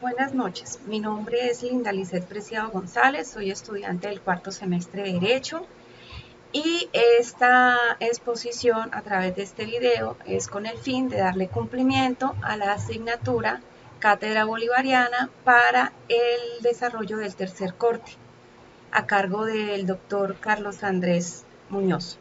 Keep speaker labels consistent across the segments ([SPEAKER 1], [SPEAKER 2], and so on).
[SPEAKER 1] Buenas noches, mi nombre es Linda Lizeth Preciado González, soy estudiante del cuarto semestre de Derecho y esta exposición a través de este video es con el fin de darle cumplimiento a la asignatura Cátedra Bolivariana para el desarrollo del tercer corte a cargo del doctor Carlos Andrés Muñoz.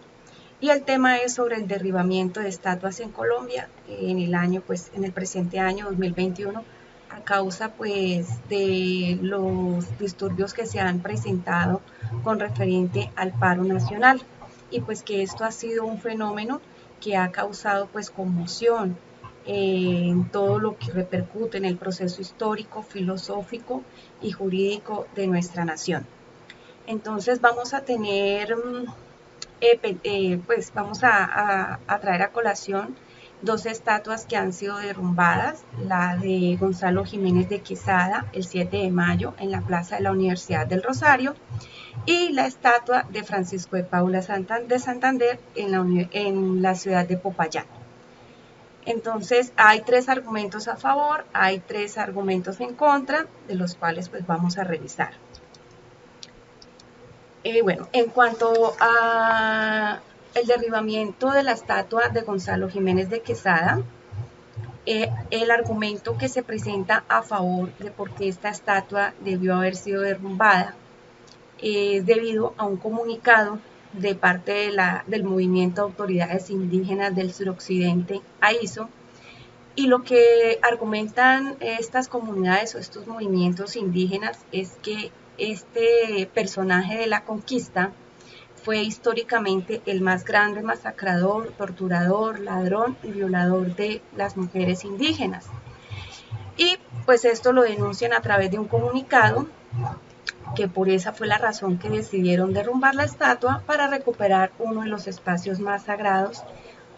[SPEAKER 1] Y el tema es sobre el derribamiento de estatuas en Colombia en el presente año 2021 a causa de los disturbios que se han presentado con referente al paro nacional y pues que esto ha sido un fenómeno que ha causado pues conmoción en todo lo que repercute en el proceso histórico, filosófico y jurídico de nuestra nación. Entonces vamos a tener pues vamos a traer a colación dos estatuas que han sido derrumbadas, la de Gonzalo Jiménez de Quesada el 7 de mayo en la plaza de la Universidad del Rosario y la estatua de Francisco de Paula de Santander en la ciudad de Popayán. Entonces hay tres argumentos a favor, hay tres argumentos en contra, de los cuales pues vamos a revisar. Bueno, en cuanto a el derribamiento de la estatua de Gonzalo Jiménez de Quesada, el argumento que se presenta a favor de por qué esta estatua debió haber sido derrumbada es debido a un comunicado de parte del movimiento de autoridades indígenas del suroccidente, AISO, y lo que argumentan estas comunidades o estos movimientos indígenas es que este personaje de la conquista fue históricamente el más grande masacrador, torturador, ladrón y violador de las mujeres indígenas. Y pues esto lo denuncian a través de un comunicado que por esa fue la razón que decidieron derrumbar la estatua para recuperar uno de los espacios más sagrados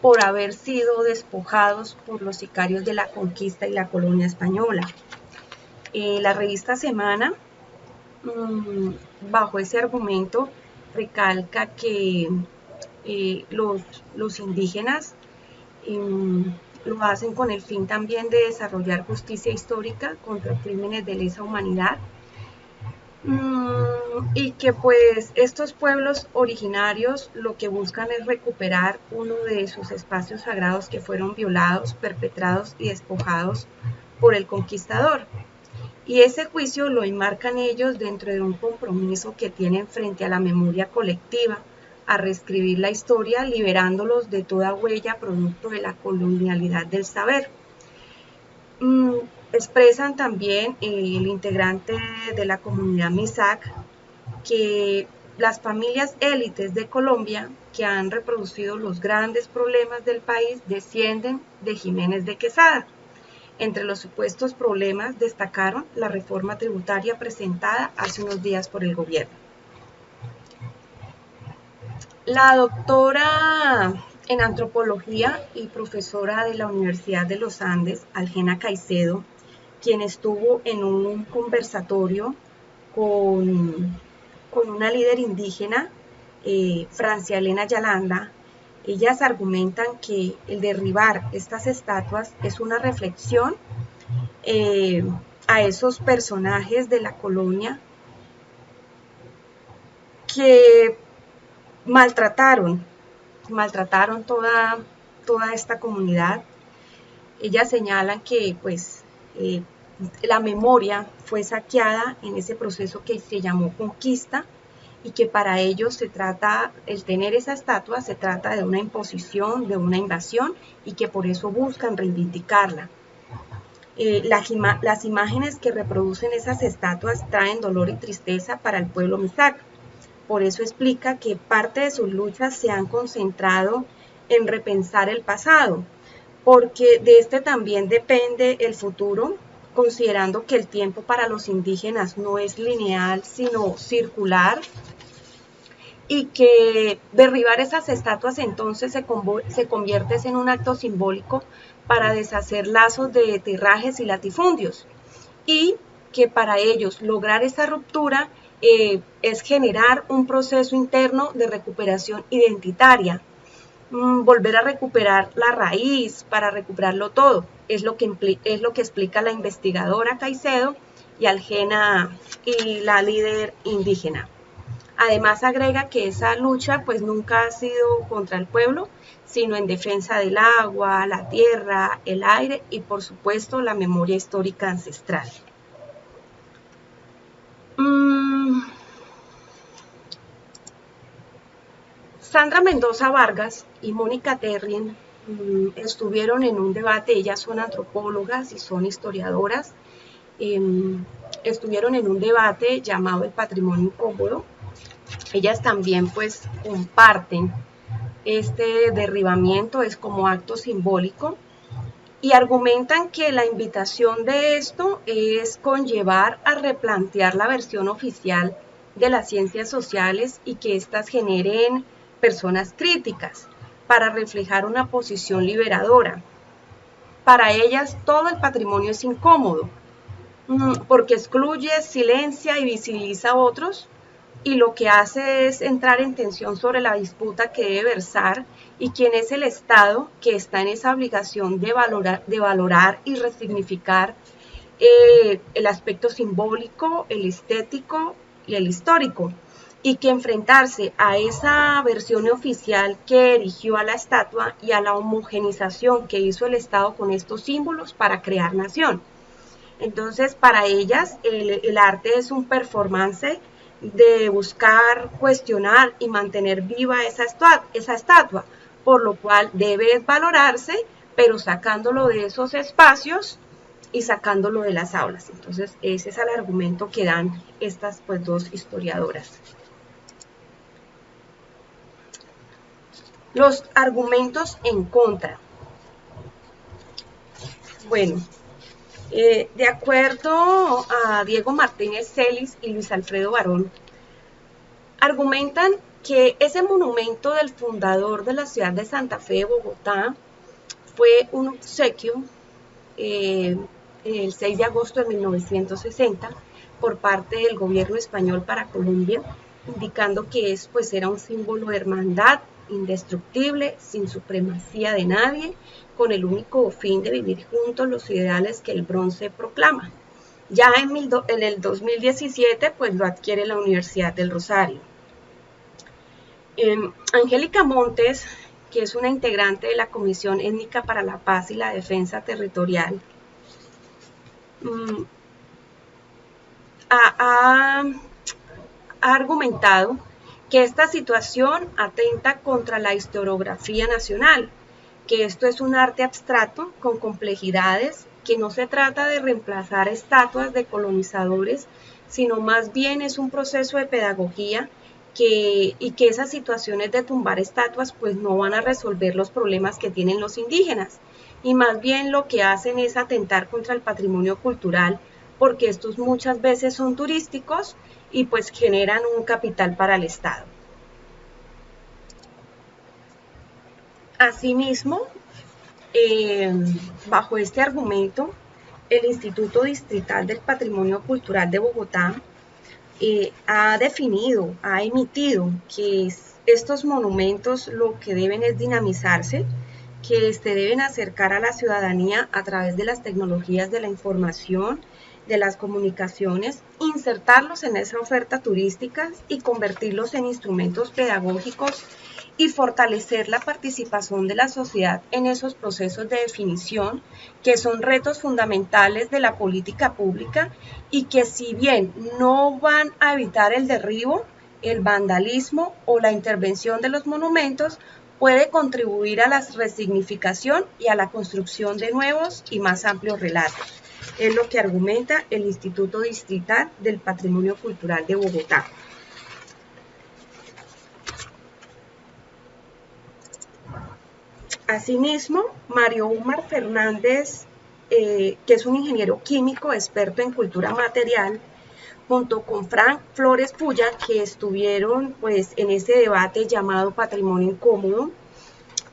[SPEAKER 1] por haber sido despojados por los sicarios de la conquista y la colonia española. La revista Semana, bajo ese argumento, recalca que los indígenas lo hacen con el fin también de desarrollar justicia histórica contra crímenes de lesa humanidad, y que pues estos pueblos originarios lo que buscan es recuperar uno de sus espacios sagrados que fueron violados, perpetrados y despojados por el conquistador. Y ese juicio lo enmarcan ellos dentro de un compromiso que tienen frente a la memoria colectiva, a reescribir la historia, liberándolos de toda huella producto de la colonialidad del saber. Expresan también el integrante de la comunidad MISAC que las familias élites de Colombia que han reproducido los grandes problemas del país descienden de Jiménez de Quesada. Entre los supuestos problemas destacaron la reforma tributaria presentada hace unos días por el gobierno. La doctora en antropología y profesora de la Universidad de los Andes, Algena Caicedo, quien estuvo en un conversatorio con una líder indígena, Francia Elena Yalanda, ellas argumentan que el derribar estas estatuas es una reflexión a esos personajes de la colonia que maltrataron toda esta comunidad. Ellas señalan que pues la memoria fue saqueada en ese proceso que se llamó conquista y que para ellos el tener esa estatua se trata de una imposición, de una invasión y que por eso buscan reivindicarla. Las imágenes que reproducen esas estatuas traen dolor y tristeza para el pueblo Misak. Por eso explica que parte de sus luchas se han concentrado en repensar el pasado, porque de este también depende el futuro, considerando que el tiempo para los indígenas no es lineal, sino circular, y que derribar esas estatuas entonces se convierte en un acto simbólico para deshacer lazos de tirajes y latifundios, y que para ellos lograr esa ruptura es generar un proceso interno de recuperación identitaria, volver a recuperar la raíz, para recuperarlo todo. Es lo que explica la investigadora Caicedo y Aljena y la líder indígena. Además agrega que esa lucha pues nunca ha sido contra el pueblo, sino en defensa del agua, la tierra, el aire y por supuesto la memoria histórica ancestral. Sandra Mendoza Vargas y Mónica Terrien estuvieron en un debate, ellas son antropólogas y son historiadoras, estuvieron en un debate llamado El Patrimonio Incómodo. Ellas también pues comparten este derribamiento, es como acto simbólico, y argumentan que la invitación de esto es conllevar a replantear la versión oficial de las ciencias sociales y que éstas generen personas críticas para reflejar una posición liberadora. Para ellas todo el patrimonio es incómodo porque excluye, silencia y visibiliza a otros, y lo que hace es entrar en tensión sobre la disputa que debe versar y quién es el Estado que está en esa obligación de valorar y resignificar el aspecto simbólico, el estético y el histórico, y que enfrentarse a esa versión oficial que erigió a la estatua y a la homogenización que hizo el Estado con estos símbolos para crear nación. Entonces, para ellas, el arte es un performance de buscar, cuestionar y mantener viva esa estatua, por lo cual debe valorarse, pero sacándolo de esos espacios y sacándolo de las aulas. Entonces, ese es el argumento que dan estas pues, dos historiadoras. Los argumentos en contra. Bueno, de acuerdo a Diego Martínez Celis y Luis Alfredo Barón, argumentan que ese monumento del fundador de la ciudad de Santa Fe, Bogotá, fue un obsequio el 6 de agosto de 1960 por parte del gobierno español para Colombia, indicando que pues, era un símbolo de hermandad indestructible, sin supremacía de nadie, con el único fin de vivir juntos los ideales que el bronce proclama. Ya en el 2017 pues lo adquiere la Universidad del Rosario. Angélica Montes, que es una integrante de la Comisión Étnica para la Paz y la Defensa Territorial, ha argumentado que esta situación atenta contra la historiografía nacional, que esto es un arte abstracto con complejidades, que no se trata de reemplazar estatuas de colonizadores, sino más bien es un proceso de pedagogía y que esas situaciones de tumbar estatuas pues no van a resolver los problemas que tienen los indígenas, y más bien lo que hacen es atentar contra el patrimonio cultural, porque estos muchas veces son turísticos y pues generan un capital para el Estado. Asimismo, bajo este argumento, el Instituto Distrital del Patrimonio Cultural de Bogotá ha definido, ha emitido que estos monumentos lo que deben es dinamizarse, que se deben acercar a la ciudadanía a través de las tecnologías de la información, de las comunicaciones, insertarlos en esa oferta turística y convertirlos en instrumentos pedagógicos y fortalecer la participación de la sociedad en esos procesos de definición, que son retos fundamentales de la política pública y que si bien no van a evitar el derribo, el vandalismo o la intervención de los monumentos, puede contribuir a la resignificación y a la construcción de nuevos y más amplios relatos. Es lo que argumenta el Instituto Distrital del Patrimonio Cultural de Bogotá. Asimismo, Mario Umar Fernández, que es un ingeniero químico experto en cultura material, junto con Frank Flores Puya, que estuvieron pues, en ese debate llamado Patrimonio Incómodo,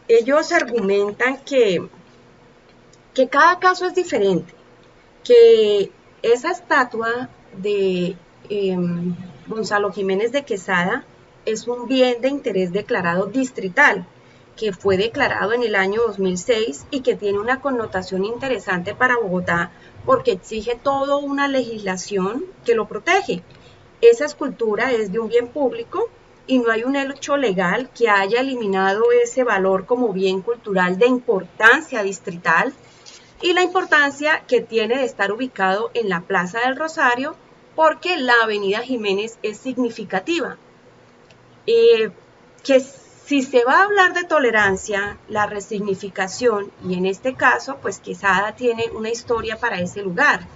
[SPEAKER 1] ellos argumentan que cada caso es diferente, que esa estatua de Gonzalo Jiménez de Quesada es un bien de interés declarado distrital, que fue declarado en el año 2006 y que tiene una connotación interesante para Bogotá porque exige toda una legislación que lo protege. Esa escultura es de un bien público y no hay un hecho legal que haya eliminado ese valor como bien cultural de importancia distrital y la importancia que tiene de estar ubicado en la Plaza del Rosario porque la Avenida Jiménez es significativa. Que si se va a hablar de tolerancia, la resignificación, y en este caso, pues Quesada tiene una historia para ese lugar,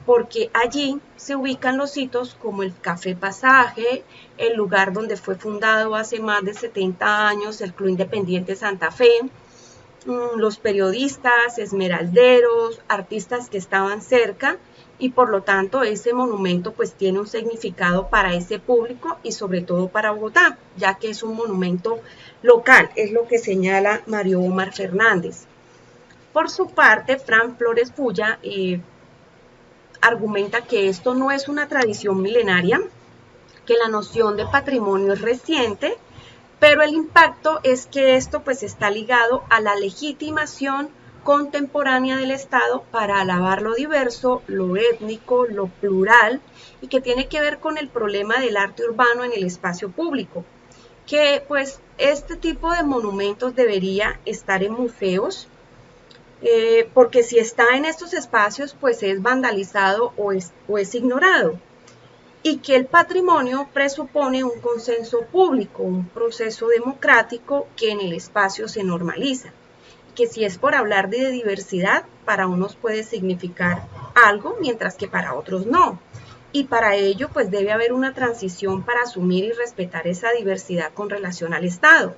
[SPEAKER 1] porque allí se ubican los sitios como el Café Pasaje, el lugar donde fue fundado hace más de 70 años el Club Independiente Santa Fe, los periodistas, esmeralderos, artistas que estaban cerca, y por lo tanto ese monumento pues tiene un significado para ese público y sobre todo para Bogotá, ya que es un monumento local, es lo que señala Mario Omar Fernández. Por su parte, Fran Flores Fulla argumenta que esto no es una tradición milenaria, que la noción de patrimonio es reciente, pero el impacto es que esto pues está ligado a la legitimación contemporánea del Estado para alabar lo diverso, lo étnico, lo plural y que tiene que ver con el problema del arte urbano en el espacio público, que pues este tipo de monumentos debería estar en museos, porque si está en estos espacios pues es vandalizado o es ignorado y que el patrimonio presupone un consenso público, un proceso democrático que en el espacio se normaliza, que si es por hablar de diversidad, para unos puede significar algo, mientras que para otros no. Y para ello, pues debe haber una transición para asumir y respetar esa diversidad con relación al Estado,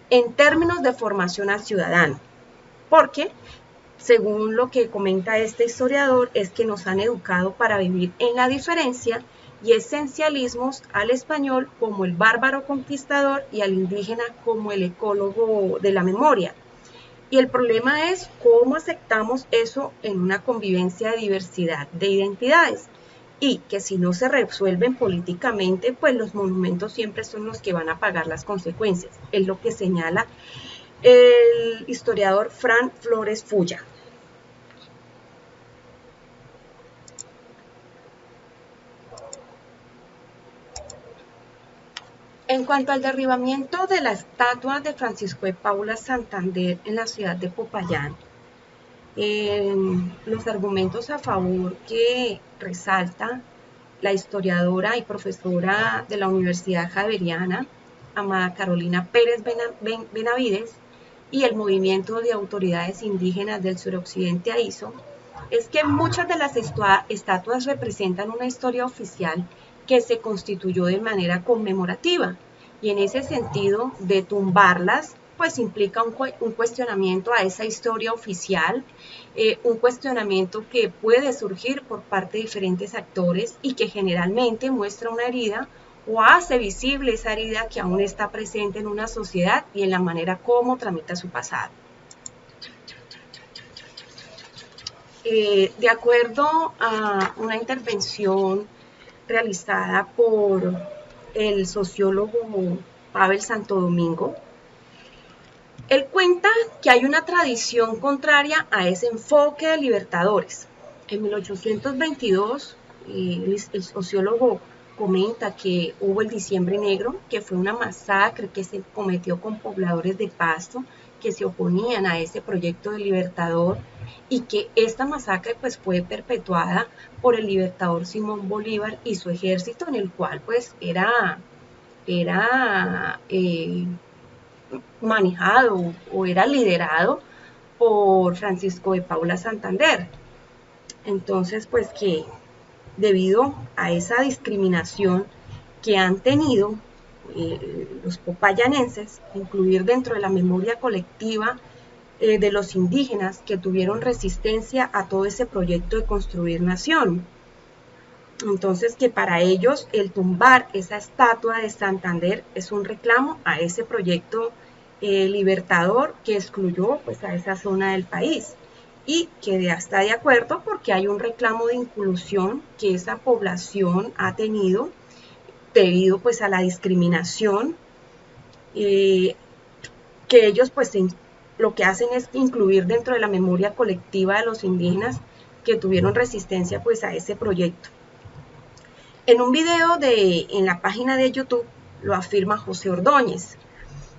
[SPEAKER 1] en términos de formación al ciudadano, porque según lo que comenta este historiador, es que nos han educado para vivir en la diferencia y esencialismos al español como el bárbaro conquistador y al indígena como el ecólogo de la memoria. Y el problema es cómo aceptamos eso en una convivencia de diversidad de identidades y que si no se resuelven políticamente, pues los monumentos siempre son los que van a pagar las consecuencias. Es lo que señala el historiador Fran Flores Fulla. En cuanto al derribamiento de la estatua de Francisco de Paula Santander en la ciudad de Popayán, los argumentos a favor que resalta la historiadora y profesora de la Universidad Javeriana, Amada Carolina Pérez Benavides, y el movimiento de autoridades indígenas del suroccidente AISO, es que muchas de las estatuas representan una historia oficial que se constituyó de manera conmemorativa y en ese sentido de tumbarlas pues implica un cuestionamiento a esa historia oficial, un cuestionamiento que puede surgir por parte de diferentes actores y que generalmente muestra una herida o hace visible esa herida que aún está presente en una sociedad y en la manera como tramita su pasado. De acuerdo a una intervención realizada por el sociólogo Pavel Santo Domingo, él cuenta que hay una tradición contraria a ese enfoque de libertadores. En 1822, el sociólogo comenta que hubo el Diciembre Negro, que fue una masacre que se cometió con pobladores de Pasto que se oponían a ese proyecto de libertador y que esta masacre pues fue perpetuada por el libertador Simón Bolívar y su ejército, en el cual pues era manejado o era liderado por Francisco de Paula Santander. Entonces pues que debido a esa discriminación que han tenido los popayanenses, incluir dentro de la memoria colectiva de los indígenas que tuvieron resistencia a todo ese proyecto de construir nación. Entonces que para ellos el tumbar esa estatua de Santander es un reclamo a ese proyecto libertador que excluyó pues a esa zona del país y que está de acuerdo porque hay un reclamo de inclusión que esa población ha tenido debido pues a la discriminación que ellos pues lo que hacen es incluir dentro de la memoria colectiva de los indígenas que tuvieron resistencia pues a ese proyecto. En un video en la página de YouTube lo afirma José Ordóñez,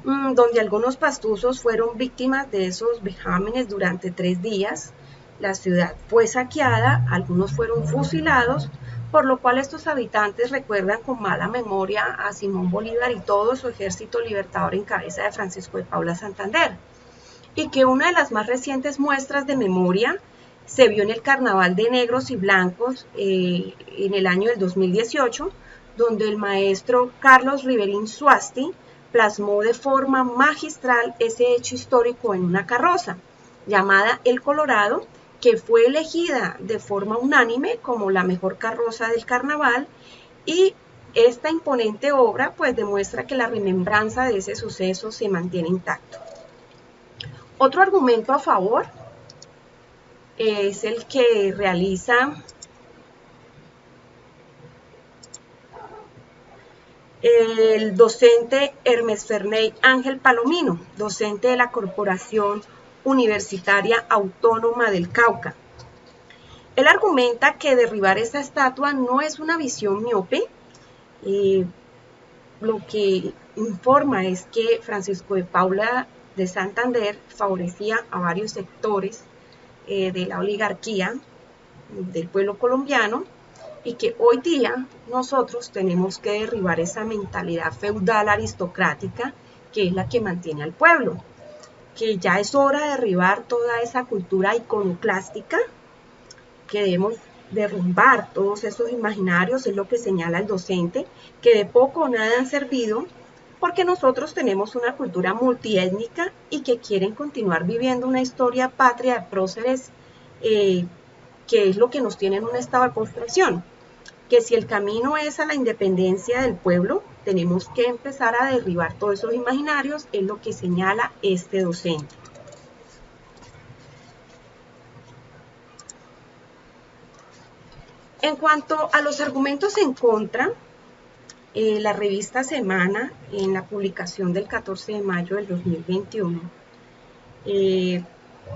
[SPEAKER 1] donde algunos pastuzos fueron víctimas de esos vejámenes durante 3 días. La ciudad fue saqueada, algunos fueron fusilados, por lo cual estos habitantes recuerdan con mala memoria a Simón Bolívar y todo su ejército libertador en cabeza de Francisco de Paula Santander, y que una de las más recientes muestras de memoria se vio en el Carnaval de Negros y Blancos en el año del 2018, donde el maestro Carlos Riverín Suasti plasmó de forma magistral ese hecho histórico en una carroza llamada El Colorado, que fue elegida de forma unánime como la mejor carroza del carnaval, y esta imponente obra pues demuestra que la remembranza de ese suceso se mantiene intacto. Otro argumento a favor es el que realiza el docente Hermes Ferney Ángel Palomino, docente de la Corporación Universitaria Autónoma del Cauca. Él argumenta que derribar esta estatua no es una visión miope. Lo que informa es que Francisco de Paula de Santander favorecía a varios sectores de la oligarquía del pueblo colombiano, y que hoy día nosotros tenemos que derribar esa mentalidad feudal aristocrática que es la que mantiene al pueblo, que ya es hora de derribar toda esa cultura iconoclástica, que debemos derrumbar todos esos imaginarios, es lo que señala el docente, que de poco o nada han servido, porque nosotros tenemos una cultura multiétnica y que quieren continuar viviendo una historia patria de próceres, que es lo que nos tiene en un estado de postración. Que si el camino es a la independencia del pueblo, tenemos que empezar a derribar todos esos imaginarios, es lo que señala este docente. En cuanto a los argumentos en contra, la revista Semana, en la publicación del 14 de mayo del 2021,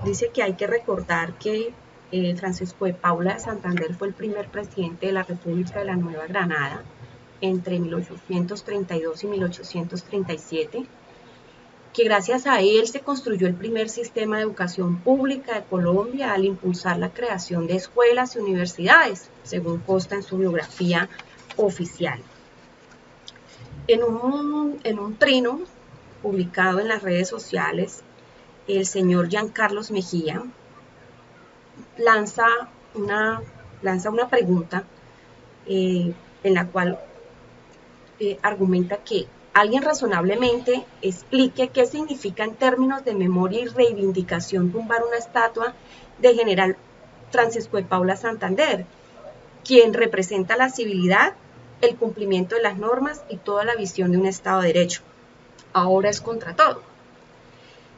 [SPEAKER 1] dice que hay que recordar que Francisco de Paula de Santander fue el primer presidente de la República de la Nueva Granada entre 1832 y 1837, que gracias a él se construyó el primer sistema de educación pública de Colombia al impulsar la creación de escuelas y universidades, según consta en su biografía oficial. En un trino publicado en las redes sociales, el señor Giancarlos Mejía lanza una pregunta en la cual argumenta que alguien razonablemente explique qué significa en términos de memoria y reivindicación tumbar una estatua de general Francisco de Paula Santander, quien representa la civilidad, el cumplimiento de las normas y toda la visión de un Estado de Derecho. Ahora es contra todo.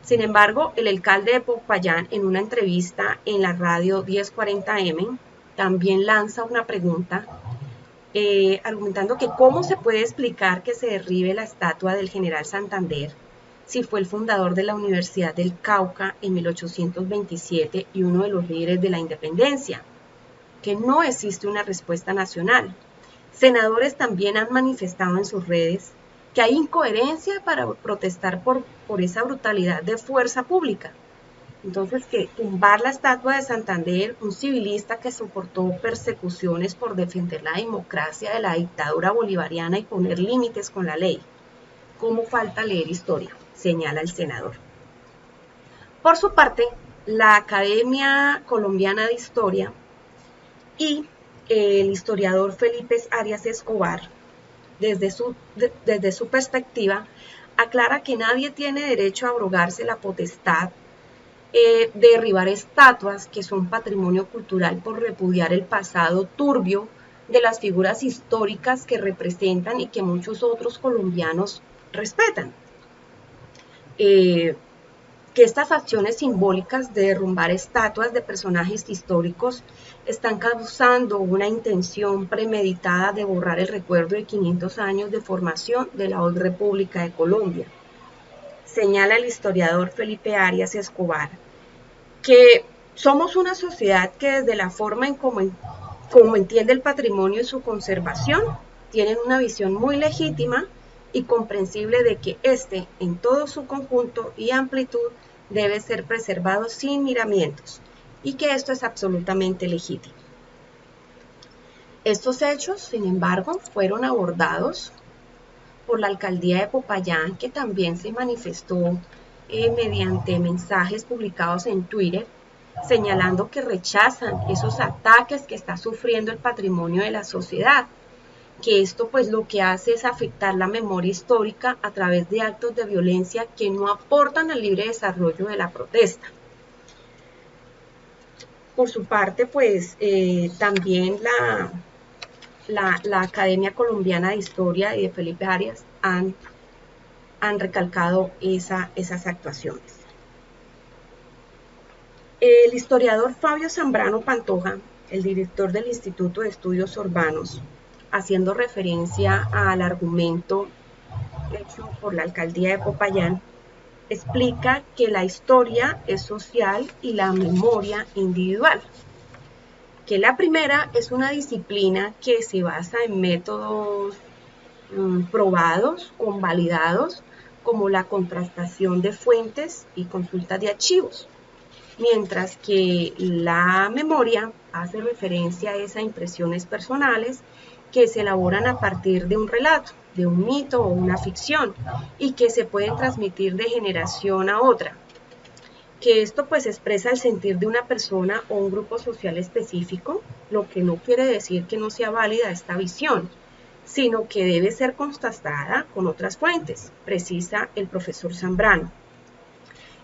[SPEAKER 1] Sin embargo, el alcalde de Popayán, en una entrevista en la radio 1040M, también lanza una pregunta argumentando que cómo se puede explicar que se derribe la estatua del general Santander si fue el fundador de la Universidad del Cauca en 1827 y uno de los líderes de la independencia, que no existe una respuesta nacional. Senadores también han manifestado en sus redes que hay incoherencia para protestar por esa brutalidad de fuerza pública. Entonces, que tumbar la estatua de Santander, un civilista que soportó persecuciones por defender la democracia de la dictadura bolivariana y poner límites con la ley. ¿Cómo falta leer historia?, señala el senador. Por su parte, la Academia Colombiana de Historia y el historiador Felipe Arias Escobar, desde su perspectiva, aclara que nadie tiene derecho a abrogarse la potestad de derribar estatuas que son patrimonio cultural por repudiar el pasado turbio de las figuras históricas que representan y que muchos otros colombianos respetan. Que estas acciones simbólicas de derrumbar estatuas de personajes históricos están causando una intención premeditada de borrar el recuerdo de 500 años de formación de la hoy República de Colombia. señala el historiador Felipe Arias Escobar, que somos una sociedad que desde la forma en cómo entiende el patrimonio y su conservación, tienen una visión muy legítima y comprensible de que éste, en todo su conjunto y amplitud, debe ser preservado sin miramientos, y que esto es absolutamente legítimo. Estos hechos, sin embargo, fueron abordados por la alcaldía de Popayán, que también se manifestó mediante mensajes publicados en Twitter, señalando que rechazan esos ataques que está sufriendo el patrimonio de la sociedad, que esto pues lo que hace es afectar la memoria histórica a través de actos de violencia que no aportan al libre desarrollo de la protesta. Por su parte, pues también la Academia Colombiana de Historia y de Felipe Arias han recalcado esas actuaciones. El historiador Fabio Zambrano Pantoja, el director del Instituto de Estudios Urbanos, haciendo referencia al argumento hecho por la alcaldía de Popayán, explica que la historia es social y la memoria individual, que la primera es una disciplina que se basa en métodos probados, convalidados, como la contrastación de fuentes y consulta de archivos, mientras que la memoria hace referencia a esas impresiones personales que se elaboran a partir de un relato, de un mito o una ficción, y que se pueden transmitir de generación a otra, que esto pues expresa el sentir de una persona o un grupo social específico, lo que no quiere decir que no sea válida esta visión, sino que debe ser contrastada con otras fuentes, precisa el profesor Zambrano.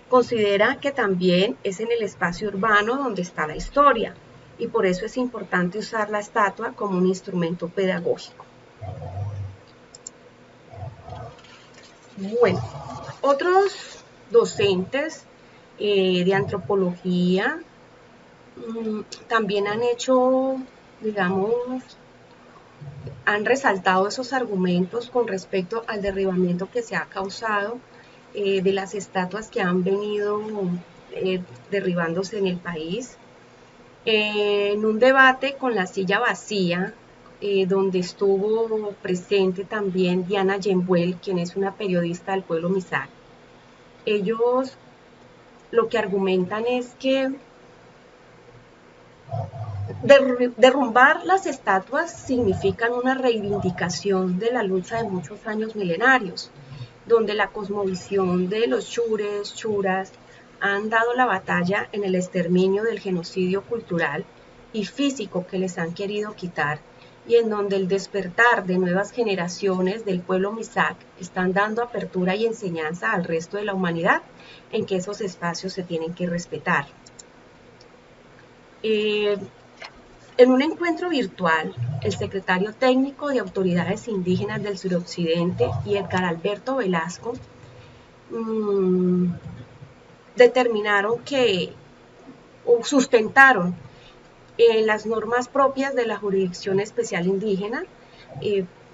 [SPEAKER 1] Considera que también es en el espacio urbano donde está la historia, y por eso es importante usar la estatua como un instrumento pedagógico. Bueno, otros docentes de antropología también han hecho, digamos, han resaltado esos argumentos con respecto al derribamiento que se ha causado de las estatuas que han venido derribándose en el país. En un debate con la silla vacía, donde estuvo presente también Diana Yenbuel, quien es una periodista del pueblo Misak, ellos lo que argumentan es que derrumbar las estatuas significan una reivindicación de la lucha de muchos años milenarios, donde la cosmovisión de los chures, churas, han dado la batalla en el exterminio del genocidio cultural y físico que les han querido quitar, y en donde el despertar de nuevas generaciones del pueblo Misak están dando apertura y enseñanza al resto de la humanidad en que esos espacios se tienen que respetar. En un encuentro virtual, el secretario técnico de Autoridades Indígenas del Suroccidente y Edgar Alberto Velasco determinaron que, o sustentaron las normas propias de la Jurisdicción Especial Indígena,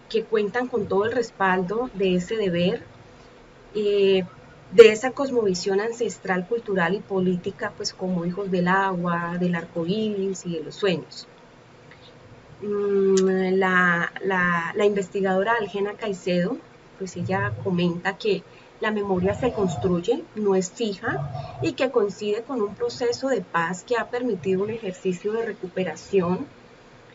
[SPEAKER 1] que cuentan con todo el respaldo de ese deber, de esa cosmovisión ancestral, cultural y política, pues como hijos del agua, del arco iris y de los sueños. La investigadora Aljena Caicedo, pues ella comenta que la memoria se construye, no es fija, y que coincide con un proceso de paz que ha permitido un ejercicio de recuperación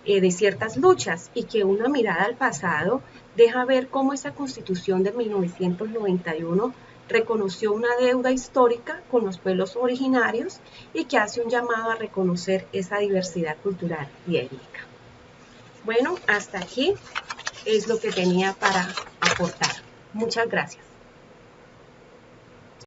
[SPEAKER 1] de ciertas luchas, y que una mirada al pasado deja ver cómo esa Constitución de 1991 reconoció una deuda histórica con los pueblos originarios y que hace un llamado a reconocer esa diversidad cultural y étnica. Bueno, hasta aquí es lo que tenía para aportar. Muchas gracias.